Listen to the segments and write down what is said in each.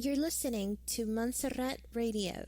You're listening to Montserrat Radio.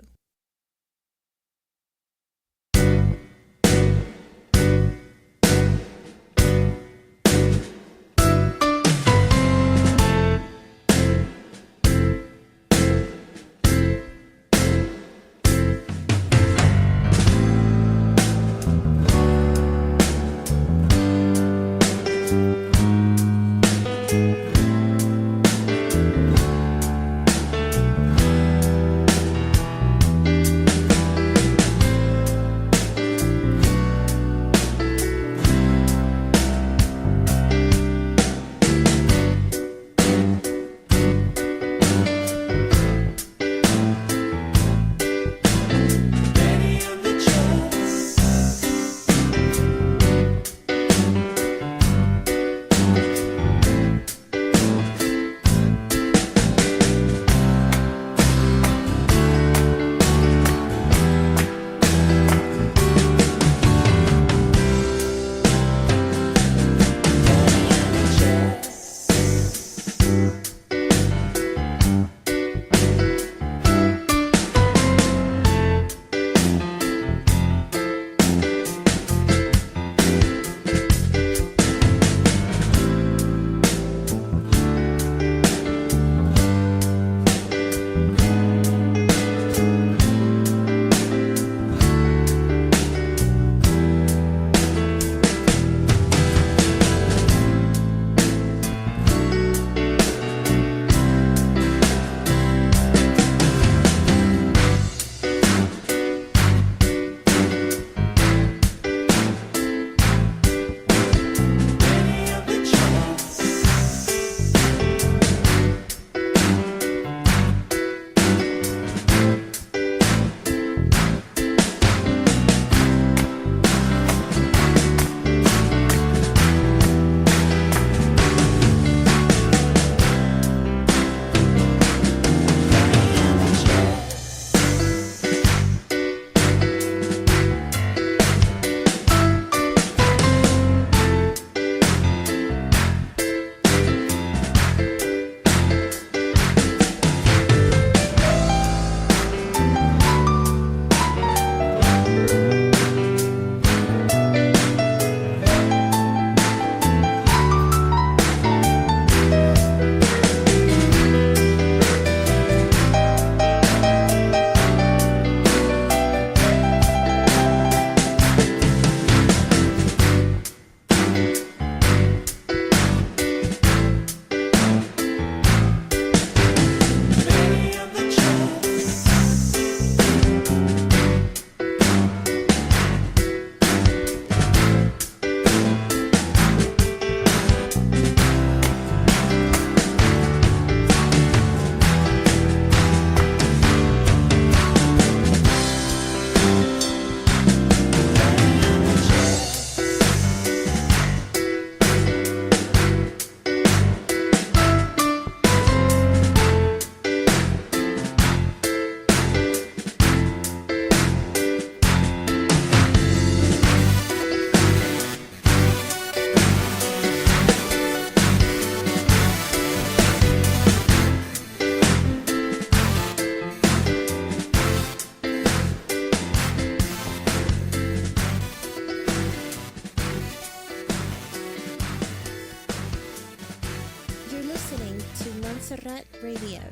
Montserrat Radio.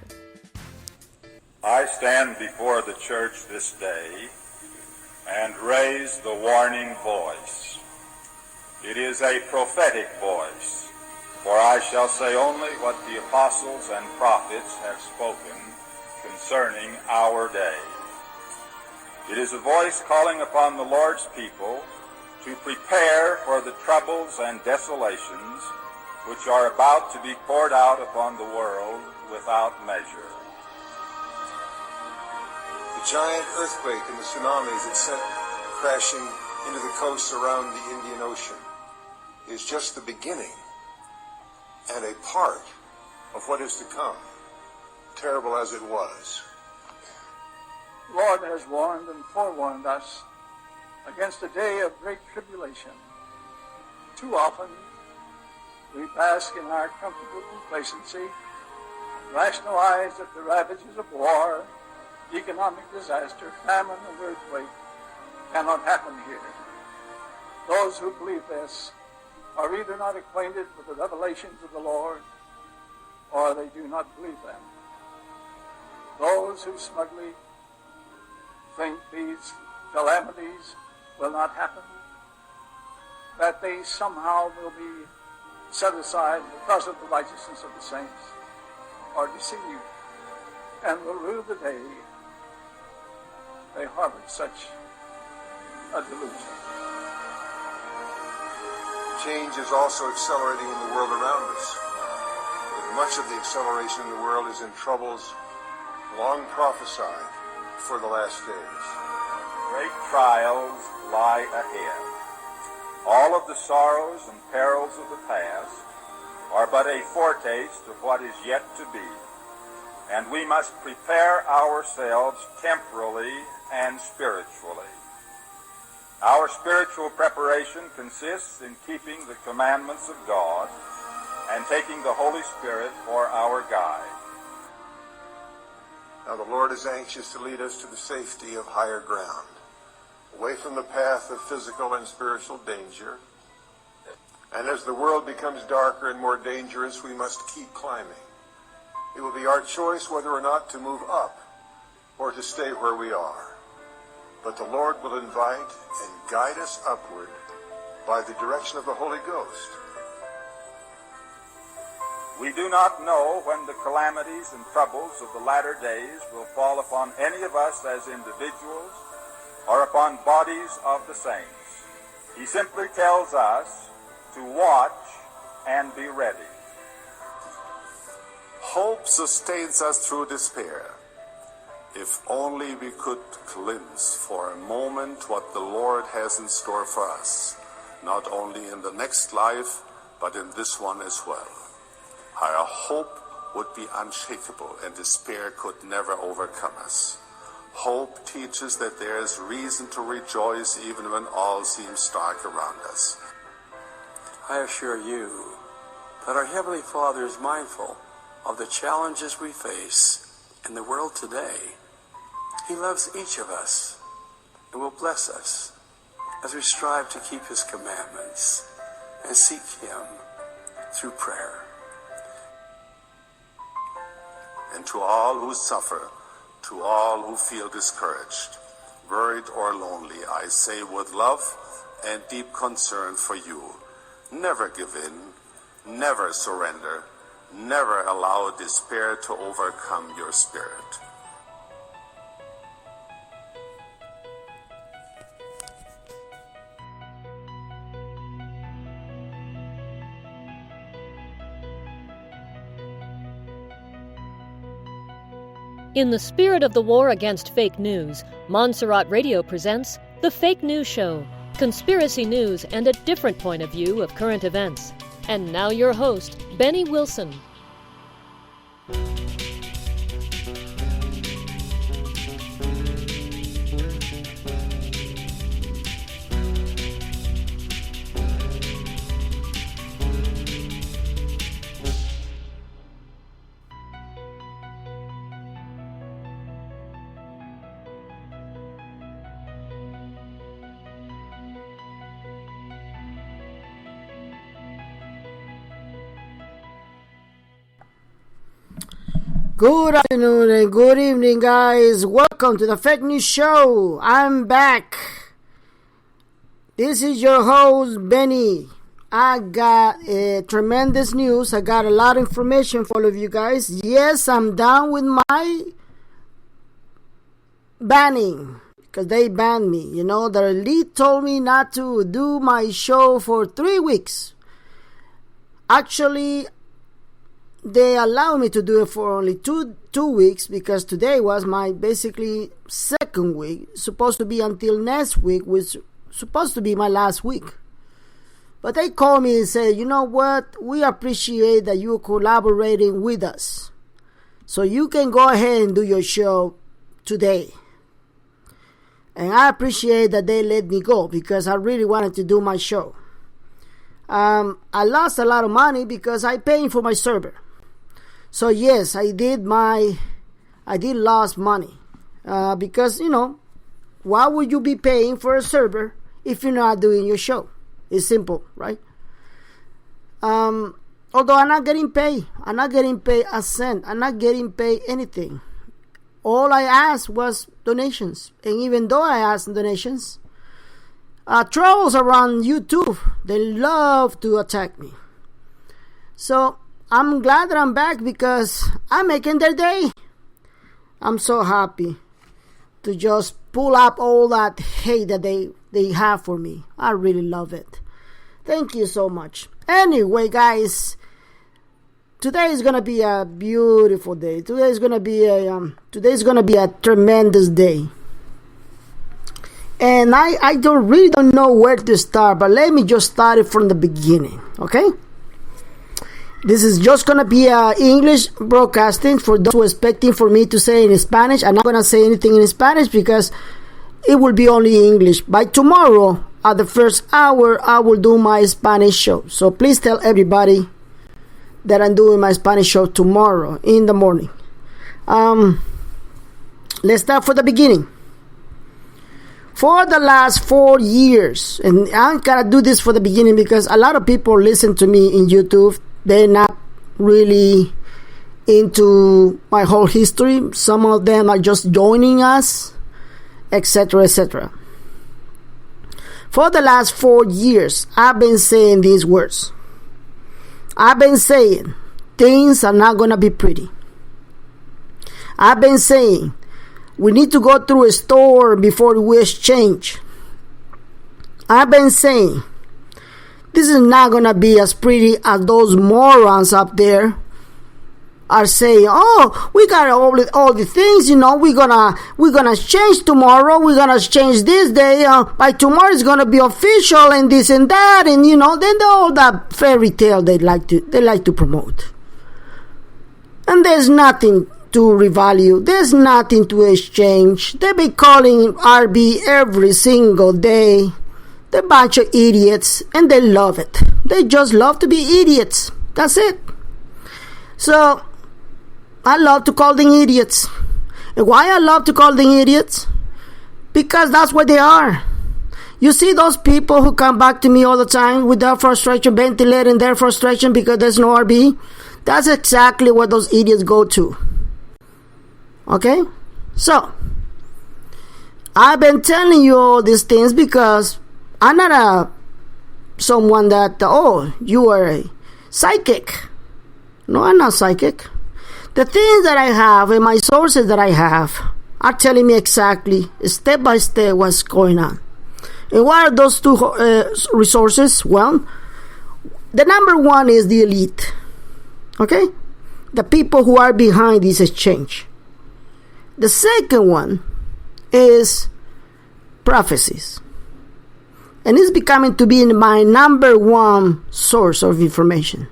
I stand before the church this day and raise the warning voice. It is a prophetic voice, for I shall say only what the apostles and prophets have spoken concerning our day. It is a voice calling upon the Lord's people to prepare for the troubles and desolations which are about to be poured out upon the world without measure. The giant earthquake and the tsunamis that sent crashing into the coasts around the Indian Ocean is just the beginning and a part of what is to come, terrible as it was. The Lord has warned and forewarned us against a day of great tribulation. Too often, we bask in our comfortable complacency, rationalize that the ravages of war, economic disaster, famine, and earthquake cannot happen here. Those who believe this are either not acquainted with the revelations of the Lord, or they do not believe them. Those who smugly think these calamities will not happen, that they somehow will be set aside because of the righteousness of the saints, are deceived and will rue the day they harbored such a delusion. Change is also accelerating in the world around us. But much of the acceleration in the world is in troubles long prophesied for the last days. Great trials lie ahead. All of the sorrows and perils of the past are but a foretaste of what is yet to be, and we must prepare ourselves temporally and spiritually. Our spiritual preparation consists in keeping the commandments of God and taking the Holy Spirit for our guide. Now the Lord is anxious to lead us to the safety of higher ground, away from the path of physical and spiritual danger. And as the world becomes darker and more dangerous, we must keep climbing. It will be our choice whether or not to move up or to stay where we are. But the Lord will invite and guide us upward by the direction of the Holy Ghost. We do not know when the calamities and troubles of the latter days will fall upon any of us as individuals or upon bodies of the saints. He simply tells us to watch and be ready. Hope sustains us through despair. If only we could glimpse for a moment what the Lord has in store for us, not only in the next life, but in this one as well. Our hope would be unshakable, and despair could never overcome us. Hope teaches that there is reason to rejoice even when all seems dark around us. I assure you that our Heavenly Father is mindful of the challenges we face in the world today. He loves each of us and will bless us as we strive to keep His commandments and seek Him through prayer. And to all who suffer, to all who feel discouraged, worried or lonely, I say with love and deep concern for you, never give in, never surrender, never allow despair to overcome your spirit. In the spirit of the war against fake news, Montserrat Radio presents The Fake News Show, conspiracy news and a different point of view of current events. And now your host, Benny Wilson. Good afternoon and good evening, guys. Welcome to the Fake News Show. I'm back. This is your host, Benny. I got tremendous news. I got a lot of information for all of you guys. Yes, I'm done with my banning because they banned me. You know, the elite told me not to do my show for 3 weeks. Actually, they allowed me to do it for only two weeks because today was my basically second week. Supposed to be until next week, which supposed to be my last week. But they called me and said, you know what? We appreciate that you're collaborating with us. So you can go ahead and do your show today. And I appreciate that they let me go because I really wanted to do my show. I lost a lot of money because I paid for my server. So yes, I did lost money because why would you be paying for a server if you're not doing your show? It's simple, right? Although I'm not getting paid a cent. I'm not getting paid anything. All I asked was donations, and even though I asked donations, trolls around YouTube, they love to attack me. So I'm glad that I'm back because I'm making their day. I'm so happy to just pull up all that hate that they have for me. I really love it. Thank you so much. Anyway, guys, today is gonna be a beautiful day. Today is gonna be a tremendous day. And I really don't know where to start, but let me just start it from the beginning, okay? This is just going to be English broadcasting for those who are expecting for me to say in Spanish. I'm not going to say anything in Spanish because it will be only English. By tomorrow, at the first hour, I will do my Spanish show. So please tell everybody that I'm doing my Spanish show tomorrow in the morning. Let's start from the beginning. For the last 4 years, and I'm going to do this for the beginning because a lot of people listen to me in YouTube. They're not really into my whole history. Some of them are just joining us, etc., etc. For the last 4 years, I've been saying these words. I've been saying things are not going to be pretty. I've been saying we need to go through a storm before we exchange. I've been saying this is not going to be as pretty as those morons up there are saying. Oh, we got all the things, we're gonna change tomorrow. We're gonna change this day. By tomorrow it's gonna be official and this and that, and then all that fairy tale they like to promote. And there's nothing to revalue. There's nothing to exchange. They be calling RB every single day. They're a bunch of idiots, and they love it. They just love to be idiots. That's it. So, I love to call them idiots. And why I love to call them idiots? Because that's what they are. You see those people who come back to me all the time with their frustration, ventilating their frustration because there's no RB? That's exactly what those idiots go to. Okay? So, I've been telling you all these things because I'm not someone that, you are a psychic. No, I'm not psychic. The things that I have and my sources that I have are telling me exactly, step by step, what's going on. And what are those two resources? Well, the number one is the elite. Okay? The people who are behind this exchange. The second one is prophecies. And it's becoming to be my number one source of information.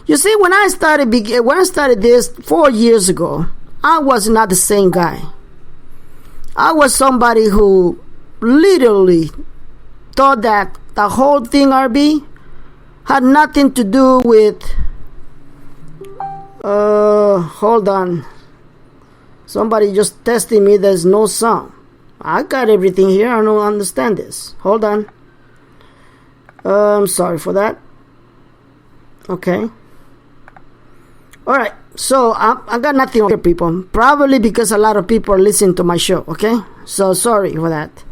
You see, when I started this 4 years ago, I was not the same guy. I was somebody who literally thought that the whole thing RB had nothing to do with hold on. Somebody just testing me, there's no sound. I got everything here. I don't understand this. Hold on. I'm sorry for that. Okay. Alright. So, I got nothing here, people. Probably because a lot of people are listening to my show. Okay? So, sorry for that.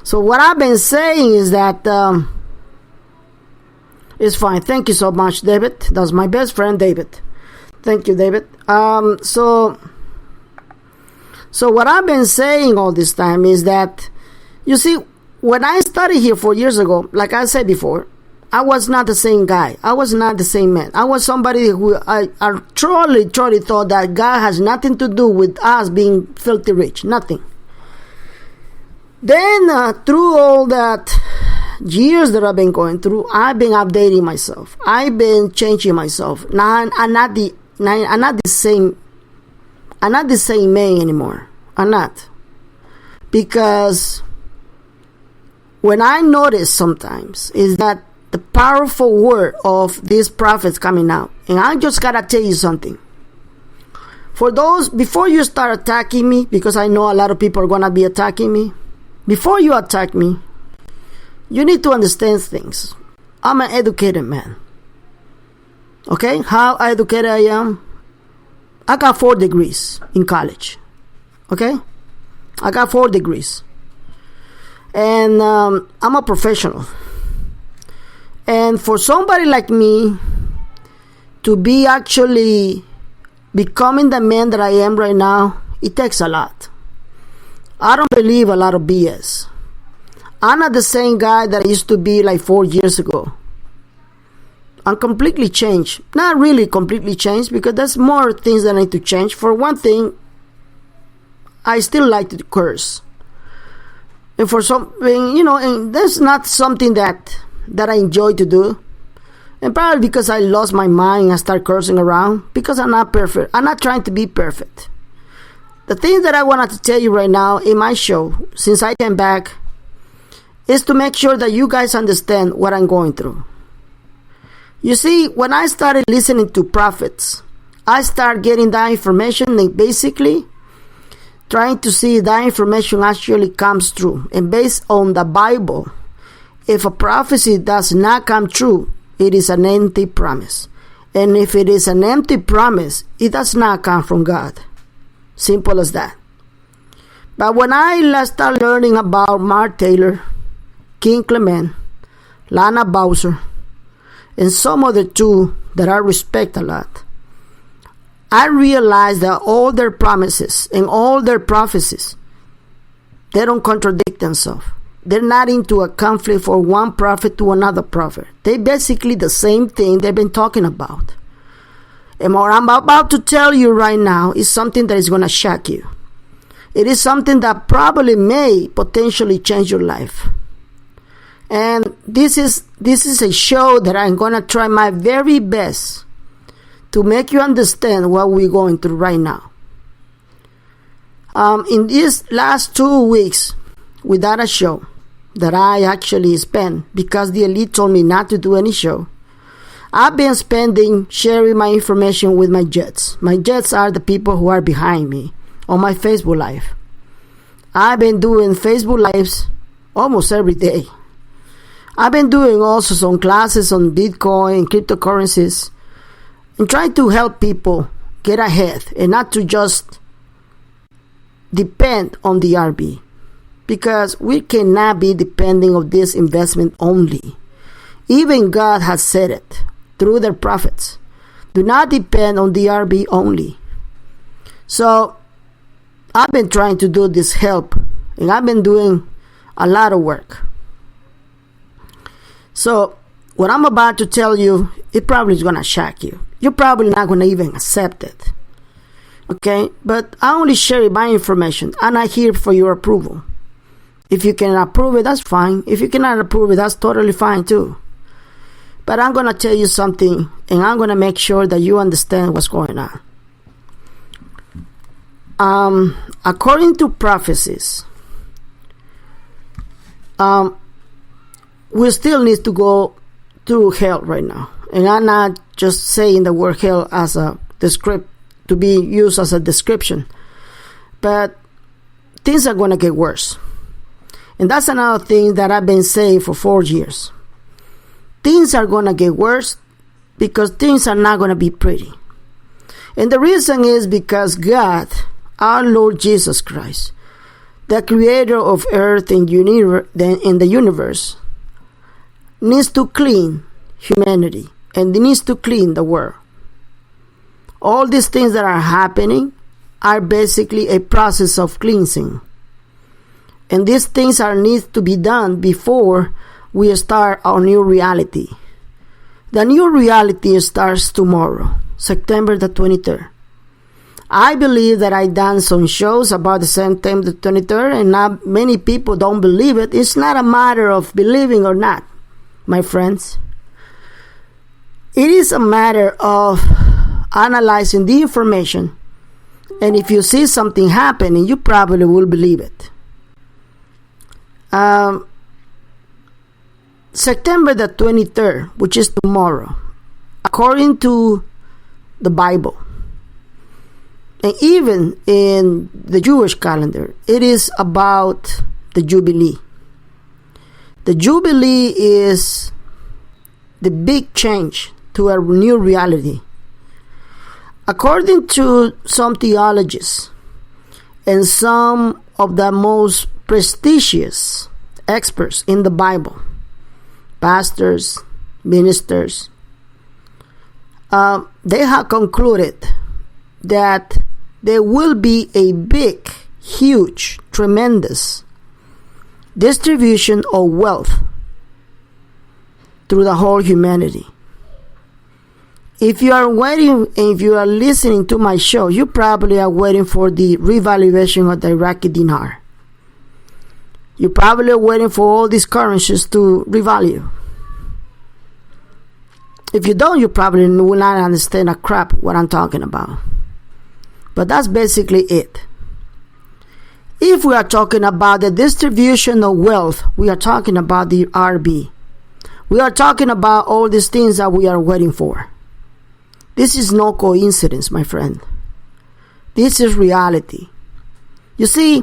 So, what I've been saying is that it's fine. Thank you so much, David. That's my best friend, David. Thank you, David. So what I've been saying all this time is that, you see, when I started here 4 years ago, like I said before, I was not the same guy. I was not the same man. I was somebody who I truly thought that God has nothing to do with us being filthy rich. Nothing. Then, through all that years that I've been going through, I've been updating myself. I've been changing myself. Now, I'm not the same man anymore. I'm not. Because when I notice sometimes is that the powerful word of these prophets coming out. And I just gotta tell you something. For those, before you start attacking me, because I know a lot of people are going to be attacking me, before you attack me, you need to understand things. I'm an educated man. Okay? How educated I am? I got 4 degrees in college. Okay? I got 4 degrees. And I'm a professional. And for somebody like me to be actually becoming the man that I am right now, it takes a lot. I don't believe a lot of BS. I'm not the same guy that I used to be like 4 years ago. I'm completely changed. Not really completely changed, because there's more things that I need to change. For one thing, I still like to curse. And for something, and that's not something that I enjoy to do. And probably because I lost my mind and start cursing around, because I'm not perfect. I'm not trying to be perfect. The thing that I wanted to tell you right now in my show, since I came back, is to make sure that you guys understand what I'm going through. You see, when I started listening to prophets, I started getting that information and basically trying to see if that information actually comes true. And based on the Bible, if a prophecy does not come true, it is an empty promise. And if it is an empty promise, it does not come from God. Simple as that. But when I started learning about Mark Taylor, King Clement, Lana Bowser, and some other two that I respect a lot, I realized that all their promises and all their prophecies, they don't contradict themselves. They're not into a conflict for one prophet to another prophet. They basically the same thing they've been talking about. And what I'm about to tell you right now is something that is going to shock you. It is something that probably may potentially change your life. And this is a show that I'm going to try my very best to make you understand what we're going through right now. In these last 2 weeks, without a show that I actually spent, because the elite told me not to do any show, I've been sharing my information with my jets. My jets are the people who are behind me on my Facebook Live. I've been doing Facebook Lives almost every day. I've been doing also some classes on Bitcoin and cryptocurrencies and trying to help people get ahead and not to just depend on the RB, because we cannot be depending on this investment only. Even God has said it through their prophets. Do not depend on the RB only. So I've been trying to do this help, and I've been doing a lot of work. So what I'm about to tell you, it probably is going to shock you. You're probably not going to even accept it. Okay? But I only share my information. I'm not here for your approval. If you can approve it, that's fine. If you cannot approve it, that's totally fine too. But I'm going to tell you something, and I'm going to make sure that you understand what's going on. According to prophecies, we still need to go through hell right now. And I'm not just saying the word hell as a description to be used as a description. But things are going to get worse. And that's another thing that I've been saying for 4 years. Things are going to get worse because things are not going to be pretty. And the reason is because God, our Lord Jesus Christ, the creator of earth and in the universe, needs to clean humanity, and he needs to clean the world. All these things that are happening are basically a process of cleansing. And these things need to be done before we start our new reality. The new reality starts tomorrow, September the 23rd. I believe that I've done some shows about the September the 23rd, and not many people don't believe it. It's not a matter of believing or not, my friends. It is a matter of analyzing the information, and if you see something happening, you probably will believe it. September the 23rd, which is tomorrow, according to the Bible, and even in the Jewish calendar, it is about the Jubilee. The Jubilee is the big change to a new reality. According to some theologists and some of the most prestigious experts in the Bible, pastors, ministers, they have concluded that there will be a big, huge, tremendous distribution of wealth through the whole humanity. If you are waiting, if you are listening to my show, you probably are waiting for the revaluation of the Iraqi dinar. You probably are waiting for all these currencies to revalue. If you don't, you probably will not understand a crap what I'm talking about. But that's basically it. If we are talking about the distribution of wealth, we are talking about the RB. We are talking about all these things that we are waiting for. This is no coincidence, my friend. This is reality. You see,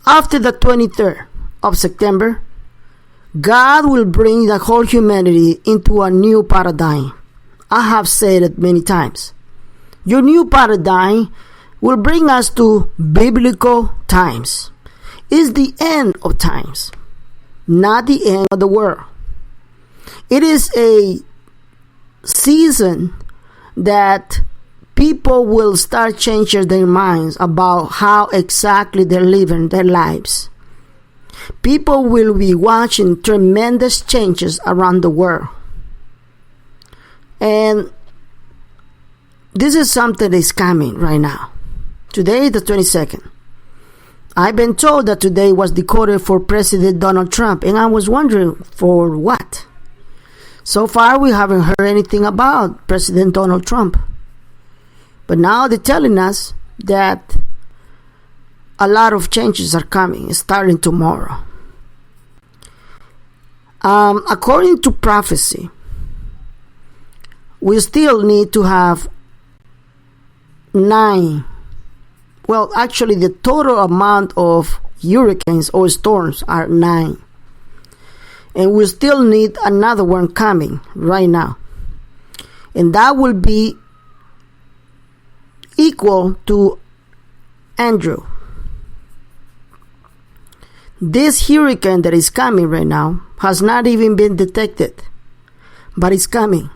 after the 23rd of September, God will bring the whole humanity into a new paradigm. I have said it many times. Your new paradigm will bring us to biblical times. It's the end of times, not the end of the world. It is a season that people will start changing their minds about how exactly they're living their lives. People will be watching tremendous changes around the world. And this is something that is coming right now. Today is the 22nd. I've been told that today was decoded for President Donald Trump, and I was wondering for what? So far, we haven't heard anything about President Donald Trump. But now they're telling us that a lot of changes are coming, starting tomorrow. According to prophecy, we still need to have 9. Well, actually, the total amount of hurricanes or storms are 9. And we still need another one coming right now. And that will be equal to Andrew. This hurricane that is coming right now has not even been detected, but it's coming.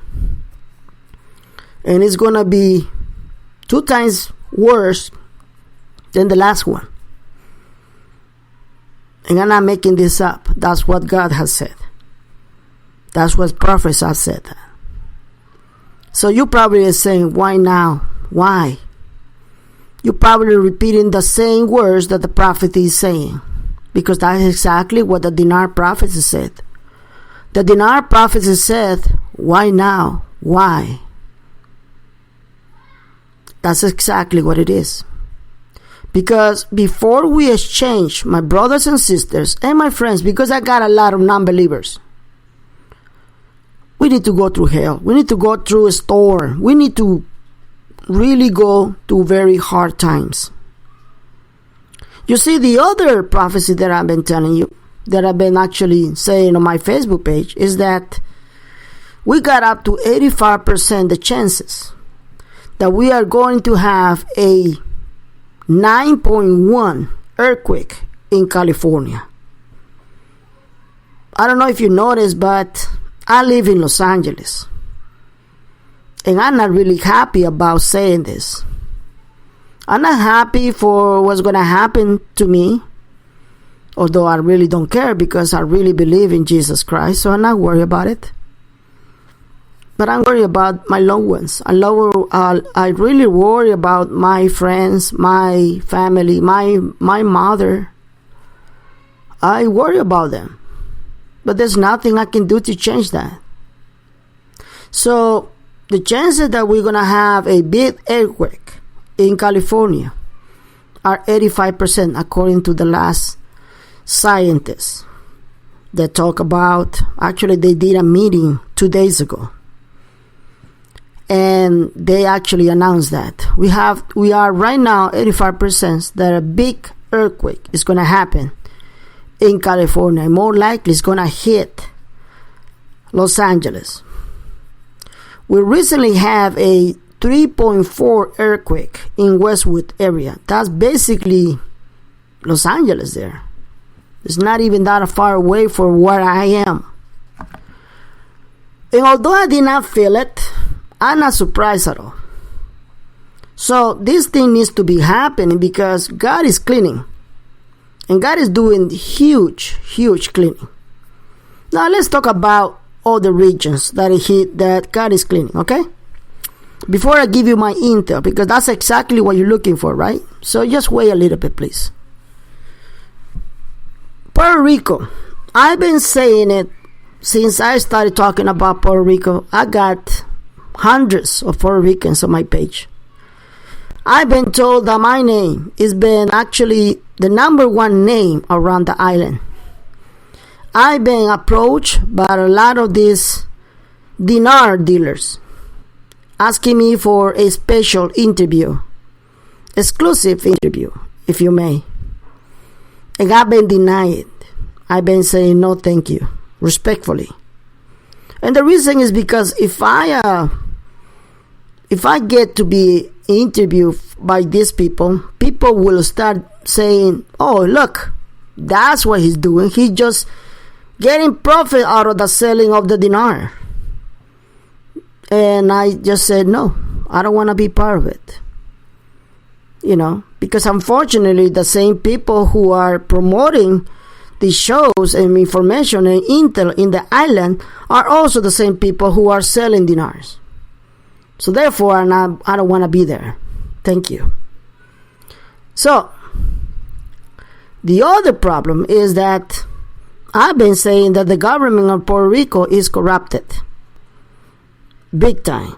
And it's going to be 2 times worse than the last one. And I'm not making this up. That's what God has said. That's what prophets have said. So you probably are saying, why now? Why? You're probably repeating the same words that the prophet is saying. Because that's exactly what the dinar prophecy said. The dinar prophecy said, why now? Why? That's exactly what it is. Because before we exchange, my brothers and sisters and my friends, because I got a lot of non-believers, we need to go through hell. We need to go through a storm. We need to really go through very hard times. You see, the other prophecy that I've been telling you, that I've been actually saying on my Facebook page, is that we got up to 85% the chances that we are going to have a 9.1 earthquake in California. I don't know if you noticed, but I live in Los Angeles. And I'm not really happy about saying this. I'm not happy for what's going to happen to me, although I really don't care because I really believe in Jesus Christ, so I'm not worried about it. But I'm worried about my loved ones. I really worry about my friends, my family, my mother. I worry about them. But there's nothing I can do to change that. So the chances that we're going to have a big earthquake in California are 85%, according to the last scientists that talk about. Actually, they did a meeting 2 days ago. And they actually announced that we are right now 85% that a big earthquake is going to happen in California. More likely it's going to hit Los Angeles. We recently have a 3.4 earthquake in Westwood area. That's basically Los Angeles there. It's not even that far away from where I am. And although I did not feel it, I'm not surprised at all. So this thing needs to be happening because God is cleaning. And God is doing huge cleaning. Now let's talk about all the regions that God is cleaning, okay? Before I give you my intel, because that's exactly what you're looking for, right? So just wait a little bit, please. Puerto Rico. I've been saying it since I started talking about Puerto Rico. I got hundreds of Puerto Ricans on my page. I've been told that my name has been actually the number one name around the island. I've been approached by a lot of these dinar dealers asking me for a special interview, exclusive interview, if you may. And I've been denied. I've been saying no thank you, respectfully. And the reason is because if I get to be interviewed by these people will start saying, oh, look, that's what he's doing. He's just getting profit out of the selling of the dinar. And I just said, no, I don't want to be part of it. You know, because unfortunately, the same people who are promoting the shows and information and intel in the island are also the same people who are selling dinars. So therefore, I don't want to be there. Thank you. So, the other problem is that I've been saying that the government of Puerto Rico is corrupted. Big time.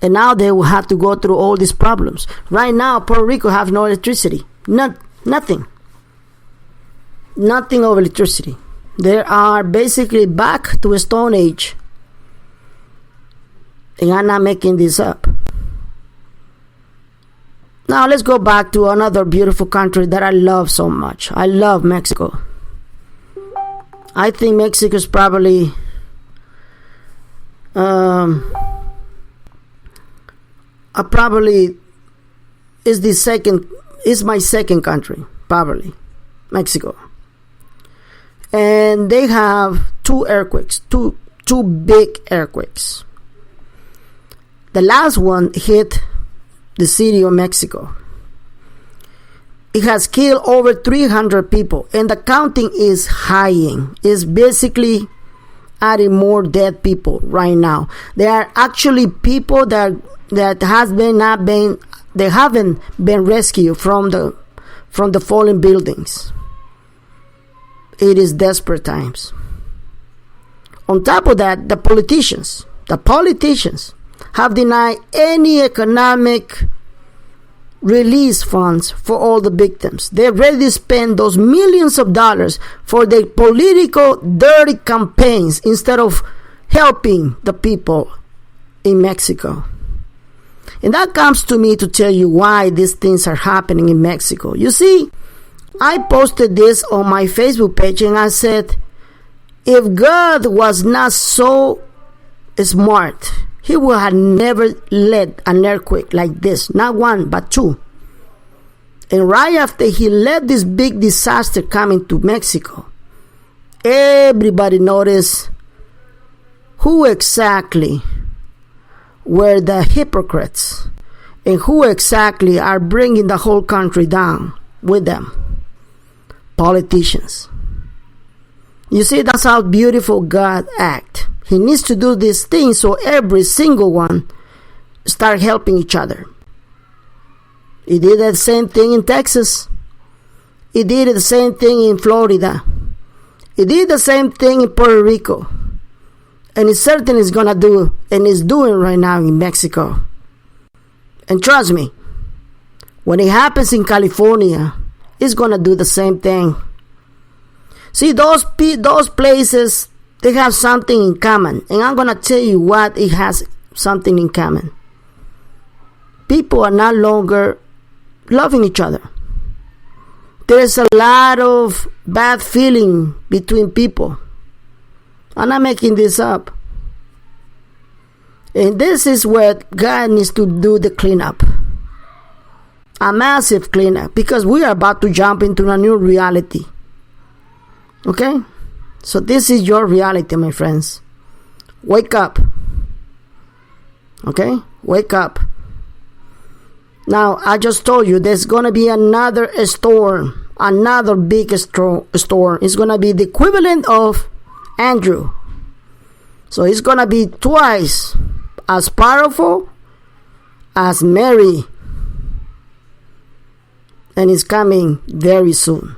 And now they will have to go through all these problems. Right now, Puerto Rico have no electricity. Nothing. Nothing of electricity. They are basically back to a Stone Age. And I'm not making this up. Now let's go back to another beautiful country that I love so much. I love Mexico. I think Mexico is probably is my second country, probably, Mexico. And they have two earthquakes, two big earthquakes. The last one hit the city of Mexico. It has killed over 300 people, and the counting is high. It's basically adding more dead people right now. There are actually people that they haven't been rescued from the fallen buildings. It is desperate times. On top of that, the politicians have denied any economic release funds for all the victims. They already spent those millions of dollars for their political dirty campaigns instead of helping the people in Mexico. And that comes to me to tell you why these things are happening in Mexico. You see, I posted this on my Facebook page and I said, if God was not so smart, He would have never let an earthquake like this, not one, but two. And right after He let this big disaster come into Mexico, everybody noticed who exactly were the hypocrites and who exactly are bringing the whole country down with them. Politicians. You see, that's how beautiful God acts. He needs to do these things so every single one start helping each other. He did the same thing in Texas. He did the same thing in Florida. He did the same thing in Puerto Rico. And he certainly is going to do, and is doing right now in Mexico. And trust me, when it happens in California, it's going to do the same thing. See, those places, they have something in common. And I'm going to tell you what it has something in common. People are no longer loving each other. There's a lot of bad feeling between people. I'm not making this up. And this is where God needs to do the cleanup. A massive cleanup, because we are about to jump into a new reality. Okay? So this is your reality, my friends. Wake up. Okay? Wake up. Now, I just told you there's going to be another storm. Another big storm. It's going to be the equivalent of Andrew. So it's going to be twice as powerful as Mary. And it's coming very soon.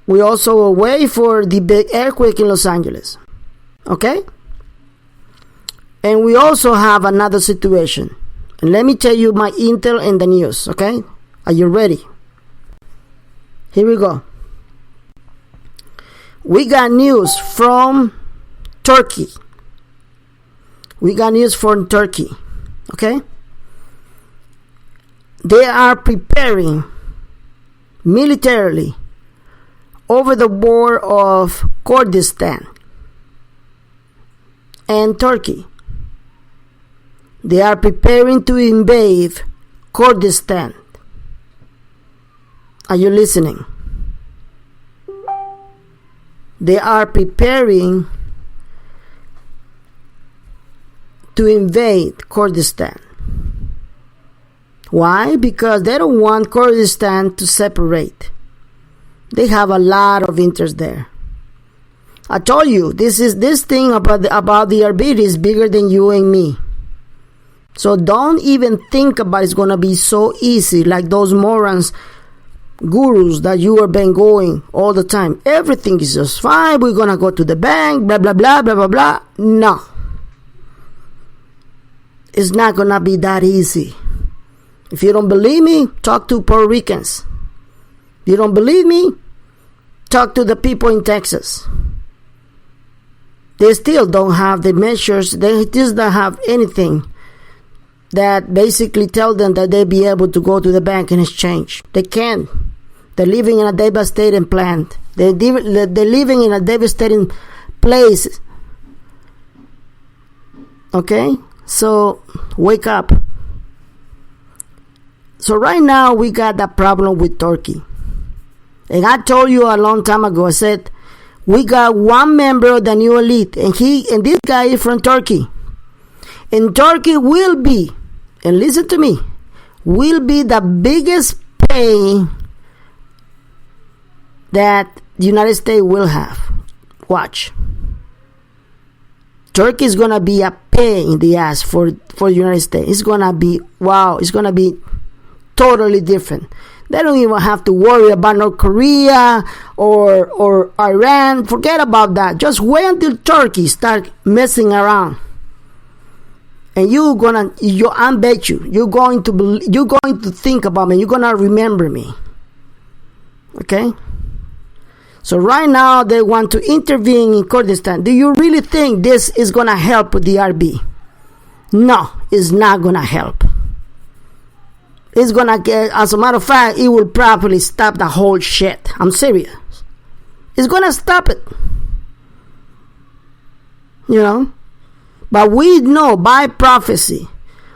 We also wait for the big earthquake in Los Angeles. Okay? And we also have another situation. And let me tell you my intel in the news. Okay? Are you ready? Here we go. We got news from Turkey. Okay? They are preparing militarily over the border of Kurdistan and Turkey. They are preparing to invade Kurdistan. Are you listening? They are preparing to invade Kurdistan. Why? Because they don't want Kurdistan to separate. They have a lot of interest there. I told you, this thing about the arbiter is bigger than you and me. So don't even think about it's going to be so easy like those morons, gurus that you have been going all the time. Everything is just fine. We're going to go to the bank, blah, blah, blah, blah, blah, blah. No. It's not going to be that easy. If you don't believe me, talk to Puerto Ricans. If you don't believe me, talk to the people in Texas. They still don't have the measures. They just don't have anything that basically tell them that they'll be able to go to the bank and exchange. They can't. They're living in a devastating plant. They're living in a devastating place. Okay? So, wake up. So right now, we got that problem with Turkey. And I told you a long time ago, I said, we got one member of the new elite, and this guy is from Turkey. And Turkey will be, and listen to me, will be the biggest pain that the United States will have. Watch. Turkey is going to be a pain in the ass for the United States. It's going to be, wow, it's going to be totally different. They don't even have to worry about North Korea or Iran. Forget about that. Just wait until Turkey start messing around. And I bet you're going to think about me. You're gonna remember me. Okay? So right now they want to intervene in Kurdistan. Do you really think this is gonna help the RB? No, it's not gonna help. It's gonna get, as a matter of fact, it will probably stop the whole shit. I'm serious. It's gonna stop it. You know? But we know by prophecy,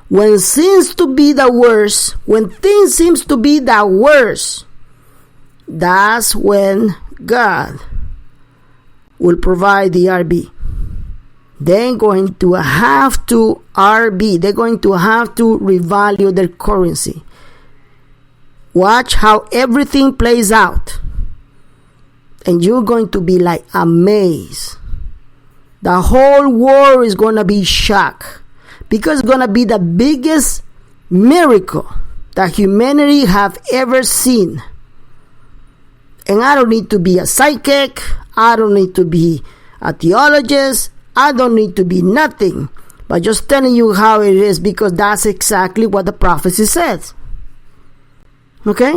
when things seems to be the worst, that's when God will provide the RB. They're going to have to revalue their currency. Watch how everything plays out. And you're going to be like amazed. The whole world is going to be shocked. Because it's going to be the biggest miracle that humanity have ever seen. And I don't need to be a psychic. I don't need to be a theologist. I don't need to be nothing, but just telling you how it is, because that's exactly what the prophecy says. Okay?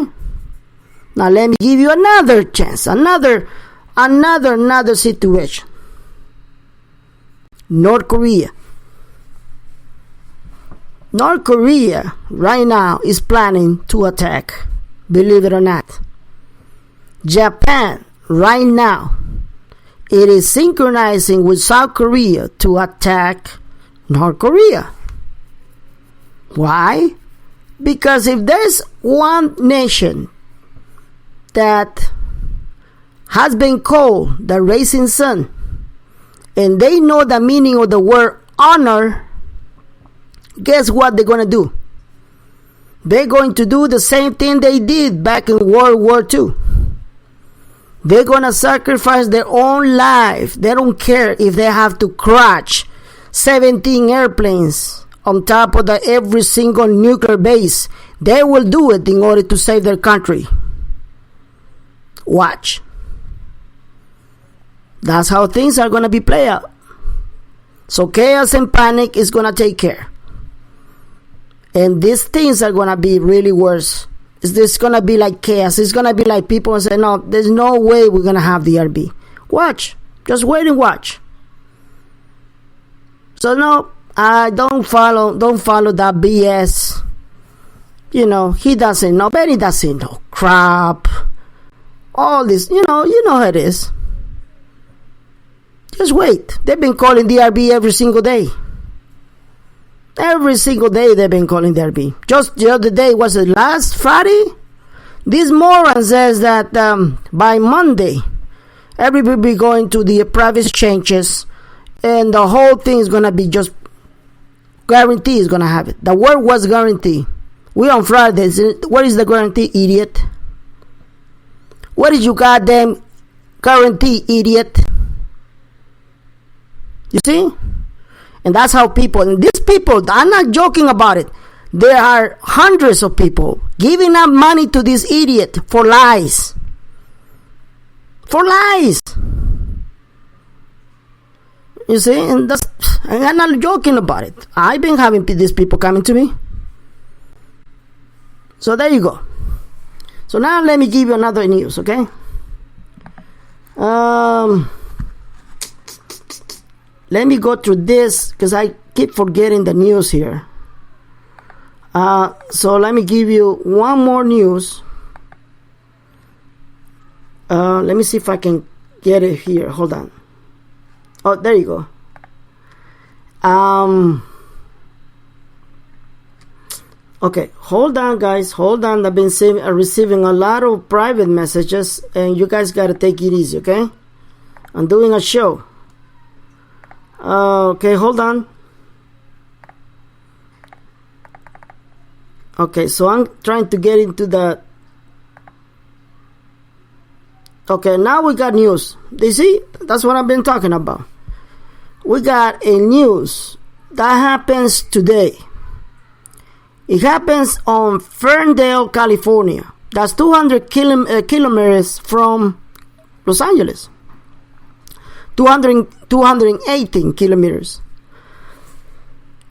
Now let me give you another chance, another situation. North Korea. North Korea right now is planning to attack, believe it or not. Japan right now, it is synchronizing with South Korea to attack North Korea. Why? Because if there's one nation that has been called the rising sun, and they know the meaning of the word honor, guess what they're going to do? They're going to do the same thing they did back in World War II. They're going to sacrifice their own life. They don't care if they have to crash 17 airplanes on top of every single nuclear base. They will do it in order to save their country. Watch. That's how things are going to be played out. So chaos and panic is going to take care. And these things are going to be really worse. It's going to be like chaos. It's going to be like people say, no, there's no way we're going to have the RB. Watch. Just wait and watch. So no, I don't follow that BS. You know, he doesn't know. Benny doesn't know crap. All this, you know how it is. Just wait. They've been calling the RB every single day. Every single day they've been calling the RB. Just the other day, was it last Friday? This moron says that by Monday, everybody will be going to the private exchanges, and the whole thing is going to be just guarantee is going to have it. The word was guarantee. We on Fridays. What is the guarantee, idiot? What is your goddamn guarantee, idiot? You see? And that's how people, and these people, I'm not joking about it. There are hundreds of people giving up money to this idiot for lies. For lies. You see? And I'm not joking about it. I've been having these people coming to me. So there you go. So now let me give you another news, okay? Let me go through this because I keep forgetting the news here. So let me give you one more news. Let me see if I can get it here. Hold on. Oh, there you go. Okay, hold on, guys. Hold on. I've been receiving a lot of private messages, and you guys got to take it easy, okay? I'm doing a show. Okay, hold on. Okay, so I'm trying to get into the... Okay, now we got news. You see? That's what I've been talking about. We got a news that happens today. It happens on Ferndale, California. That's 200 kilometers from Los Angeles. 218 kilometers.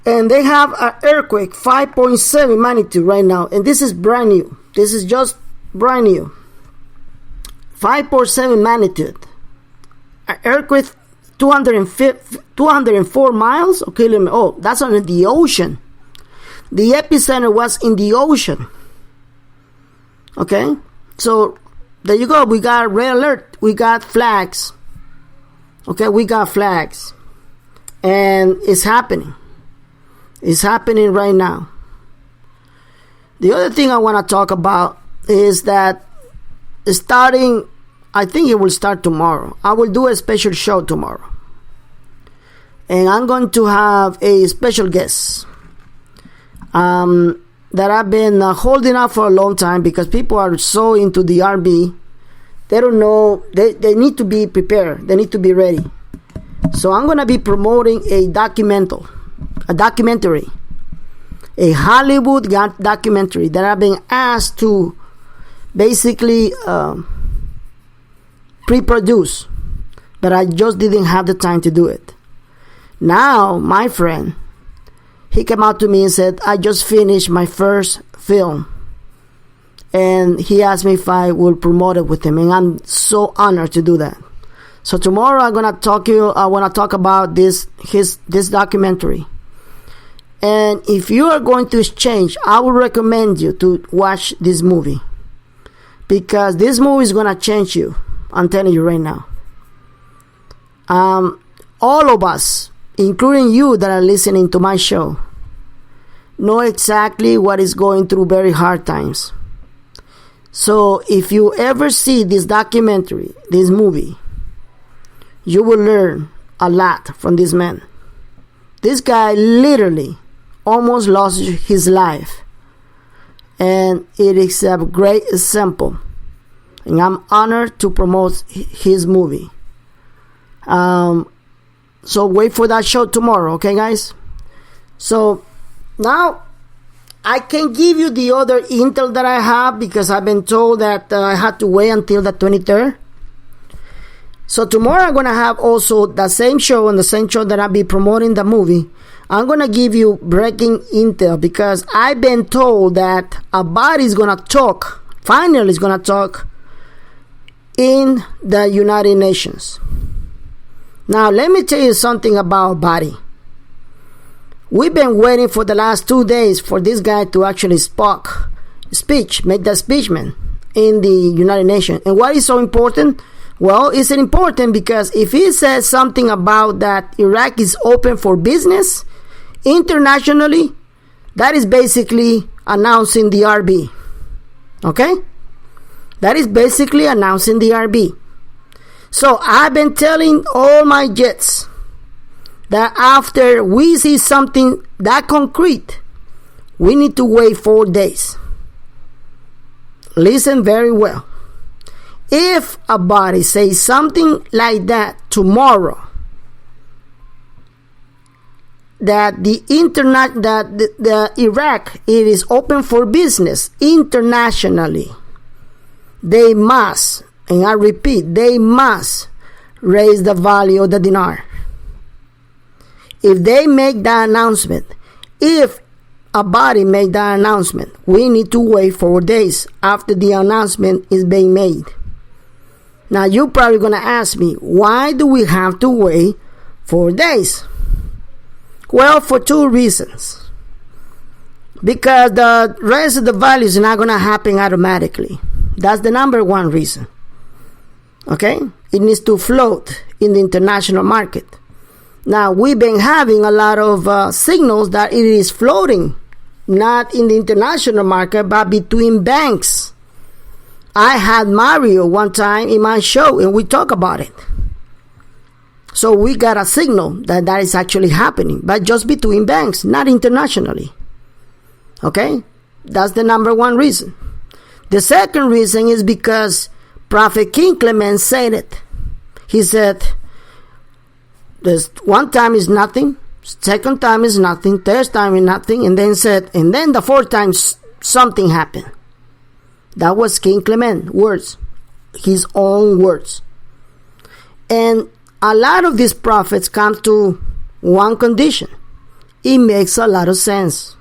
And they have an earthquake, 5.7 magnitude right now. And this is brand new. This is just brand new. 5.7 magnitude. An earthquake, 204 miles or kilometers. Oh, that's on the ocean. The epicenter was in the ocean. Okay? So, there you go. We got red alert. We got flags. Okay, we got flags. And it's happening. It's happening right now. The other thing I want to talk about is that starting, I think it will start tomorrow. I will do a special show tomorrow. And I'm going to have a special guest that I've been holding up for a long time because people are so into the RB. They don't know. They need to be prepared. They need to be ready. So I'm going to be promoting a documentary, a Hollywood documentary that I've been asked to basically pre-produce, but I just didn't have the time to do it. Now, my friend, he came out to me and said, I just finished my first film. And he asked me if I will promote it with him. And I'm so honored to do that. So tomorrow I want to talk about this documentary. And if you are going to exchange, I would recommend you to watch this movie, because this movie is going to change you. I'm telling you right now. All of us, including you that are listening to my show, know exactly what is going through very hard times. So if you ever see this documentary, this movie, you will learn a lot from this man. This guy literally almost lost his life, and it is a great example, and I'm honored to promote his movie. So wait for that show tomorrow, okay, guys? So now I can give you the other intel that I have, because I've been told that I had to wait until the 23rd. So tomorrow I'm going to have also the same show, and the same show that I'll be promoting the movie. I'm going to give you breaking intel, because I've been told that a body is going to talk, finally is going to talk in the United Nations. Now let me tell you something about body. We've been waiting for the last 2 days for this guy to actually make that speech, man, in the United Nations. And why is so important? Well, it's important because if he says something about that Iraq is open for business internationally, that is basically announcing the RB. Okay? That is basically announcing the RB. So I've been telling all my jets that after we see something that concrete, we need to wait 4 days. Listen very well. If a body says something like that tomorrow, that the Iraq it is open for business internationally, they must, and I repeat, they must raise the value of the dinar. If they make that announcement, if a body make that announcement, we need to wait 4 days after the announcement is being made. Now you're probably going to ask me, why do we have to wait 4 days? Well, for 2 reasons. Because the rest of the values are not going to happen automatically. That's the number one reason. Okay? It needs to float in the international market. Now, we've been having a lot of signals that it is floating, not in the international market, but between banks. I had Mario one time in my show, and we talk about it. So we got a signal that that is actually happening, but just between banks, not internationally. Okay? That's the number one reason. The second reason is because Prophet King Clement said it. He said, "There's one time is nothing, second time is nothing, third time is nothing," and then the fourth time something happened. That was King Clement words, his own words. And a lot of these prophets come to one condition. It makes a lot of sense.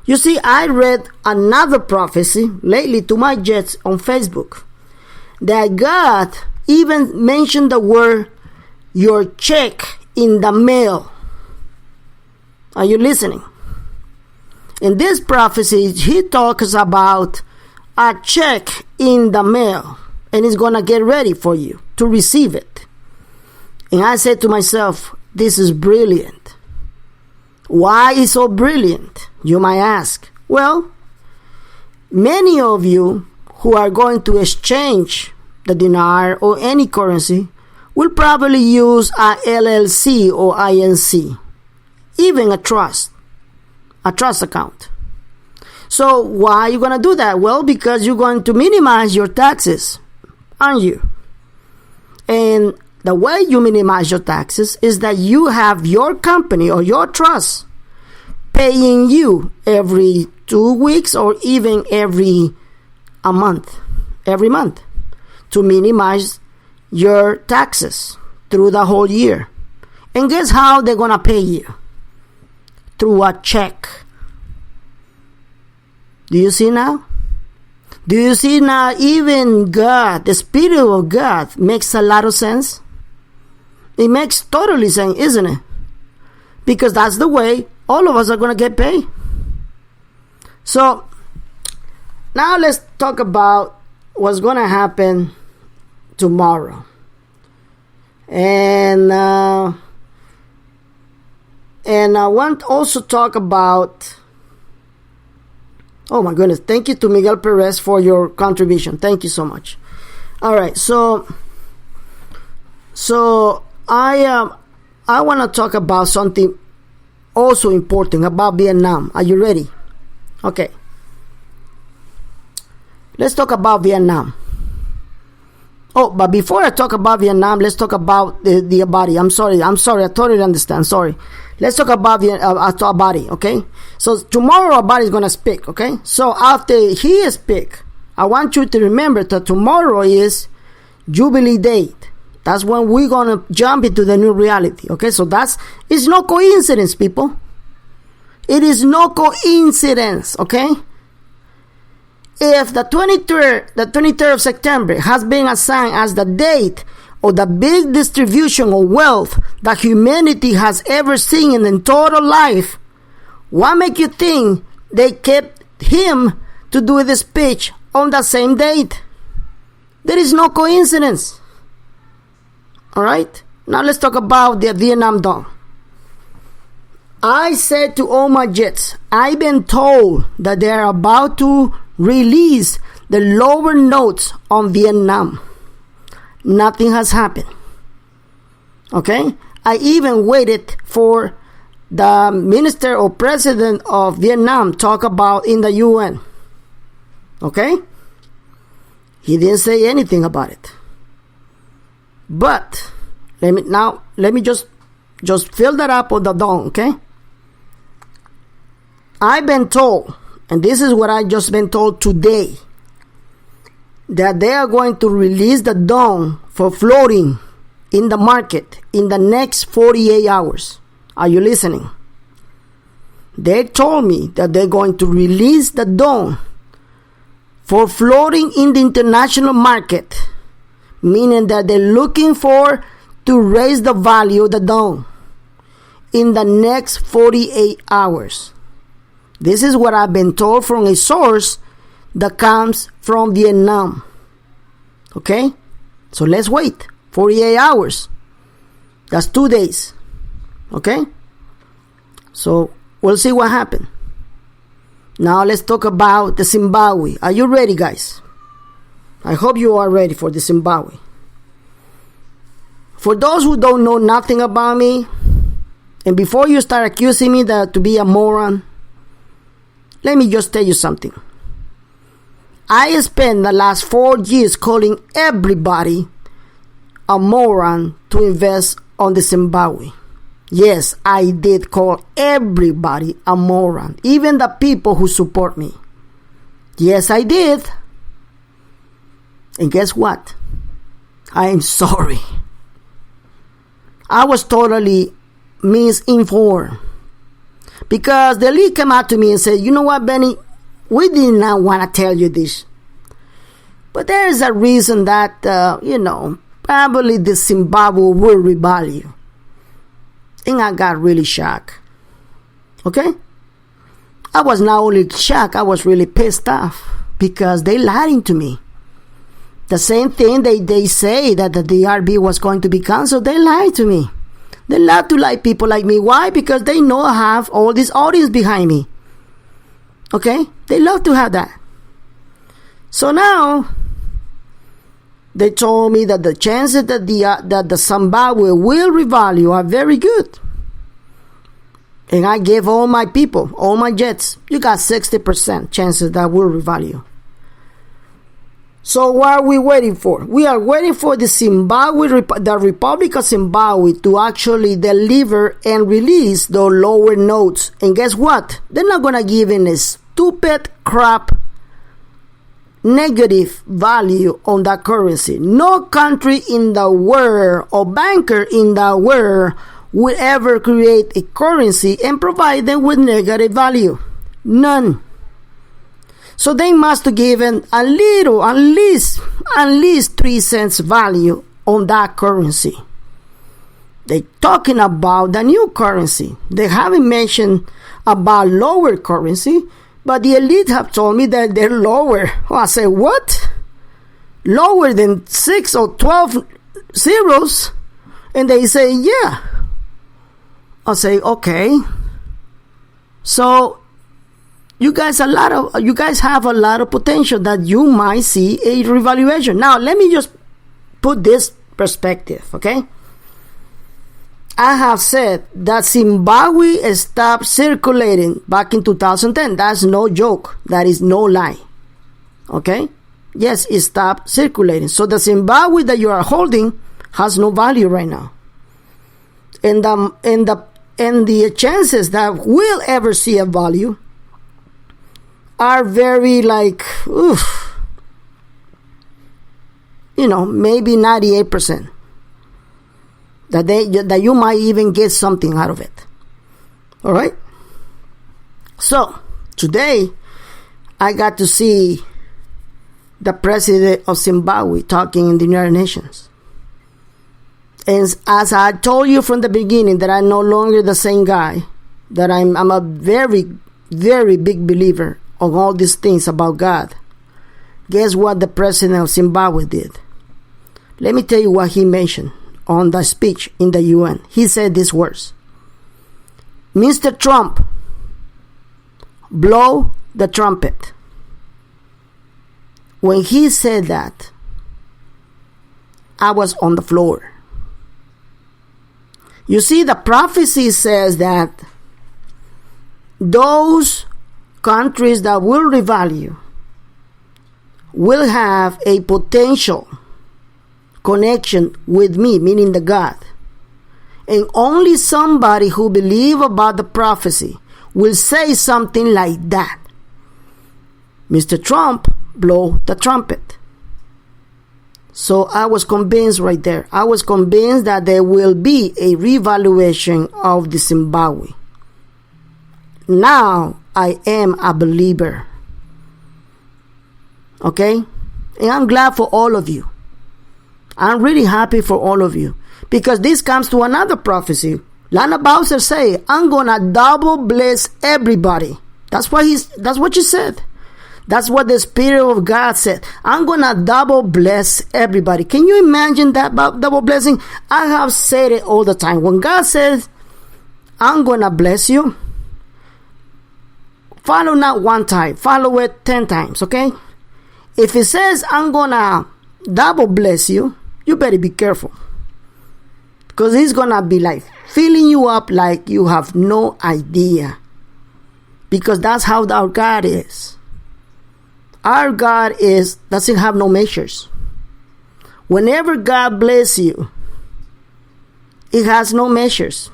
You see, I read another prophecy lately to my jets on Facebook that God even mentioned the word "your check in the mail." Are you listening? In this prophecy, he talks about a check in the mail, and it's going to get ready for you to receive it. And I said to myself, this is brilliant. Why is so brilliant, you might ask? Well, many of you who are going to exchange the dinar or any currency will probably use a LLC or INC, even a trust account. So why are you going to do that? Well, because you're going to minimize your taxes, aren't you? And the way you minimize your taxes is that you have your company or your trust paying you every 2 weeks or even every month to minimize your taxes through the whole year. And guess how they're going to pay you? Through a check. Do you see now? Do you see now? Even God, the Spirit of God, makes a lot of sense. It makes totally sense, isn't it? Because that's the way all of us are going to get paid. So now let's talk about what's going to happen tomorrow. And I want to also talk about, oh my goodness, thank you to Miguel Perez for your contribution. Thank you so much. All right, so I want to talk about something also important about Vietnam. Are you ready? Okay. Let's talk about Vietnam. Oh, but before I talk about Vietnam, let's talk about the body. I'm sorry. I totally understand. Sorry. Let's talk about our body, okay? So tomorrow our body is going to speak, okay? So after he speak, I want you to remember that tomorrow is Jubilee date. That's when we're going to jump into the new reality, okay? So it's no coincidence, people. It is no coincidence, okay? If the 23rd of September has been assigned as the date of the big distribution of wealth that humanity has ever seen in the total life, what make you think they kept him to do the speech on the same date? There is no coincidence. All right? Now let's talk about the Vietnam Dawn. I said to all my jets, I've been told that they are about to release the lower notes on Vietnam. Nothing has happened. Okay? I even waited for the minister or president of Vietnam talk about in the UN. Okay? He didn't say anything about it. But let me just fill that up with the dawn, okay? I've been told, and this is what I just been told today, that they are going to release the dawn for floating in the market in the next 48 hours. Are you listening? They told me that they're going to release the dawn for floating in the international market, meaning that they're looking for to raise the value of the dawn in the next 48 hours. This is what I've been told from a source that comes from Vietnam. Okay? So let's wait. 48 hours. That's 2 days. Okay? So we'll see what happens. Now let's talk about the Zimbabwe. Are you ready, guys? I hope you are ready for the Zimbabwe. For those who don't know nothing about me, and before you start accusing me to be a moron, let me just tell you something. I spent the last 4 years calling everybody a moron to invest on the Zimbabwe. Yes, I did call everybody a moron, even the people who support me. Yes, I did. And guess what? I am sorry. I was totally misinformed. Because the league came out to me and said, you know what, Benny? We did not want to tell you this. But there is a reason that, probably the Zimbabwe will revalue. And I got really shocked. Okay? I was not only shocked, I was really pissed off. Because they lying to me. The same thing they say that the DRB was going to be canceled, they lied to me. They love to lie people like me. Why? Because they know I have all this audience behind me. Okay? They love to have that. So now, they told me that the chances that the Zimbabwe will revalue are very good. And I gave all my people, all my jets, you got 60% chances that will revalue. So what are we waiting for? We are waiting for the Republic of Zimbabwe to actually deliver and release the lower notes. And guess what? They're not going to give in a stupid crap negative value on that currency. No country in the world or banker in the world will ever create a currency and provide them with negative value. None. So they must have given at least 3 cents value on that currency. They're talking about the new currency. They haven't mentioned about lower currency, but the elite have told me that they're lower. I say, what? Lower than 6 or 12 zeros? And they say, yeah. I say, okay. So you guys have a lot of potential that you might see a revaluation. Now, let me just put this perspective, okay? I have said that Zimbabwe stopped circulating back in 2010. That's no joke. That is no lie. Okay? Yes, it stopped circulating. So the Zimbabwe that you are holding has no value right now. And the chances that we'll ever see a value are very maybe 98%. That you might even get something out of it. All right? So, today, I got to see the president of Zimbabwe talking in the United Nations. And as I told you from the beginning that I'm no longer the same guy, that I'm a very, very big believer on all these things about God. Guess what the president of Zimbabwe did? Let me tell you what he mentioned on the speech in the UN. He said these words: Mr. Trump, blow the trumpet. When he said that, I was on the floor. You see, the prophecy says that those countries that will revalue will have a potential connection with me, meaning the God. And only somebody who believes about the prophecy will say something like that. Mr. Trump, blow the trumpet. So I was convinced right there. I was convinced that there will be a revaluation of the Zimbabwe. Now I am a believer. Okay? And I'm glad for all of you. I'm really happy for all of you. Because this comes to another prophecy. Lana Bowser say, I'm gonna double bless everybody. That's what she said. That's what the Spirit of God said. I'm gonna double bless everybody. Can you imagine that double blessing? I have said it all the time. When God says, I'm gonna bless you, follow not one time, follow it 10 times, okay? If it says, I'm gonna double bless you, you better be careful. Because he's gonna be like filling you up like you have no idea. Because that's how our God is. Our God doesn't have no measures. Whenever God bless you, it has no measures.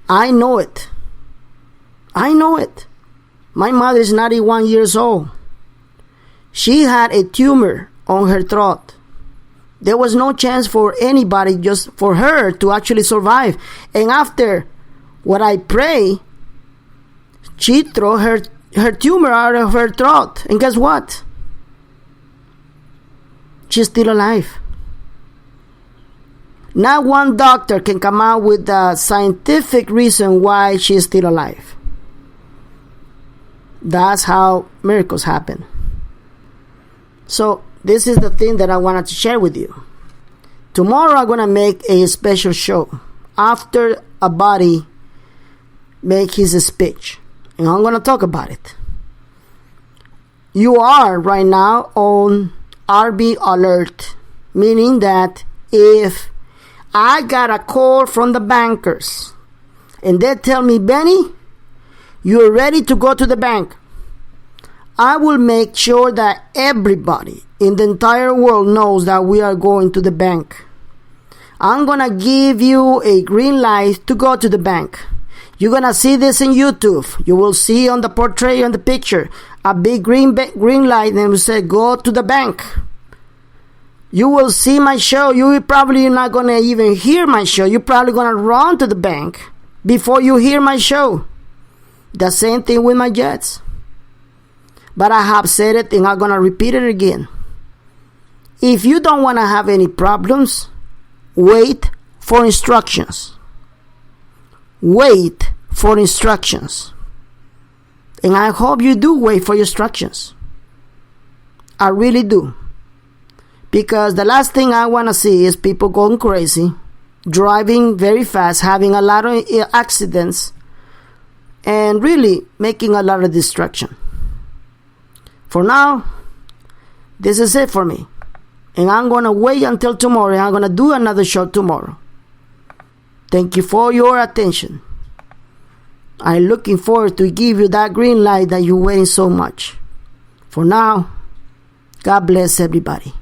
I know it. I know it. My mother is 91 years old. She had a tumor on her throat. There was no chance for anybody, just for her to actually survive. And after what I pray, she threw her tumor out of her throat. And guess what? She's still alive. Not one doctor can come out with a scientific reason why she's still alive. That's how miracles happen. So, this is the thing that I wanted to share with you. Tomorrow I'm going to make a special show after a body make his speech. And I'm going to talk about it. You are right now on RB alert. Meaning that if I got a call from the bankers and they tell me, Benny, you're ready to go to the bank, I will make sure that everybody in the entire world knows that we are going to the bank. I'm going to give you a green light to go to the bank. You're going to see this in YouTube. You will see on the portrait, on the picture, a big green light, and it will say, go to the bank. You will see my show. You will probably not going to even hear my show. You're probably going to run to the bank before you hear my show. The same thing with my jets. But I have said it and I'm going to repeat it again. If you don't want to have any problems, wait for instructions. Wait for instructions. And I hope you do wait for instructions. I really do. Because the last thing I want to see is people going crazy, driving very fast, having a lot of accidents, and really making a lot of destruction. For now, this is it for me. And I'm going to wait until tomorrow. I'm going to do another show tomorrow. Thank you for your attention. I'm looking forward to give you that green light that you're waiting so much. For now, God bless everybody.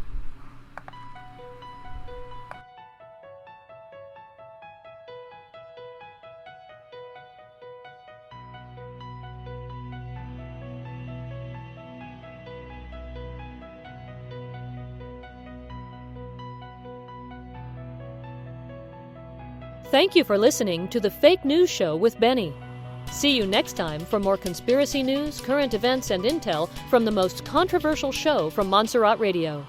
Thank you for listening to the Fake News Show with Benny. See you next time for more conspiracy news, current events, and intel from the most controversial show from Montserrat Radio.